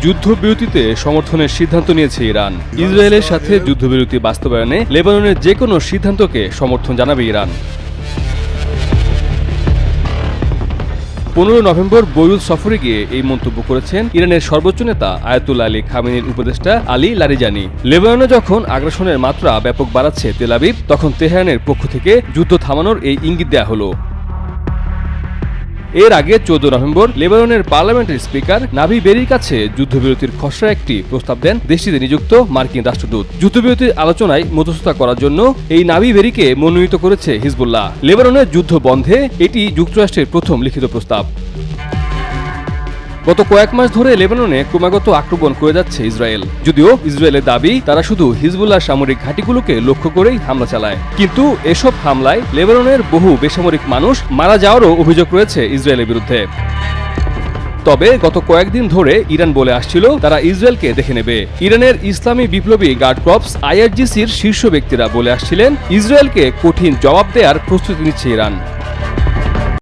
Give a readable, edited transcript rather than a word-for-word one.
যুদ্ধবিরতিতে সমর্থনের সিদ্ধান্ত নিয়েছে ইরান। ইসরায়েলের সাথে যুদ্ধবিরতি বাস্তবায়নে লেবাননের যে কোনো সিদ্ধান্তকে সমর্থন জানাবে ইরান। 15 নভেম্বর বৈরুত সফরে গিয়ে এই মন্তব্য করেছেন ইরানের সর্বোচ্চ নেতা আয়াতুল্লাহ আলী খামেনির উপদেষ্টা আলী লারিজানি। লেবাননে যখন আগ্রাসনের মাত্রা ব্যাপক বাড়াচ্ছে তেল আবিব, তখন তেহরানের পক্ষ থেকে যুদ্ধ থামানোর এই ইঙ্গিত দেয়া হলো। এর আগে 14 নভেম্বর লেবাননের পার্লামেন্টের স্পিকার নাভি বেরির কাছে যুদ্ধবিরতির খসড়া একটি প্রস্তাব দেন দেশটিতে নিযুক্ত মার্কিন রাষ্ট্রদূত। যুদ্ধবিরতির আলোচনায় মধ্যস্থতা করার জন্য এই নাভি বেরিকে মনোনীত করেছে হিজবুল্লাহ। লেবাননের যুদ্ধ বন্ধে এটি যুক্তরাষ্ট্রের প্রথম লিখিত প্রস্তাব। গত কয়েক মাস ধরে লেবাননে ক্রমাগত আক্রমণ করে যাচ্ছে ইসরায়েল। যদিও ইসরায়েলের দাবি তারা শুধু হিজবুল্লাহ সামরিক ঘাঁটিগুলোকে লক্ষ্য করেই হামলা চালায়, কিন্তু এসব হামলায় লেবাননের বহু বেসামরিক মানুষ মারা যাওয়ারও অভিযোগ রয়েছে ইসরায়েলের বিরুদ্ধে। তবে গত কয়েকদিন ধরে ইরান বলে আসছিল তারা ইসরায়েলকে দেখে নেবে। ইরানের ইসলামী বিপ্লবী গার্ড কর্পস IRGCর শীর্ষ ব্যক্তিরা বলে আসছিলেন ইসরায়েলকে কঠিন জবাব দেওয়ার প্রস্তুতি নিচ্ছে ইরান।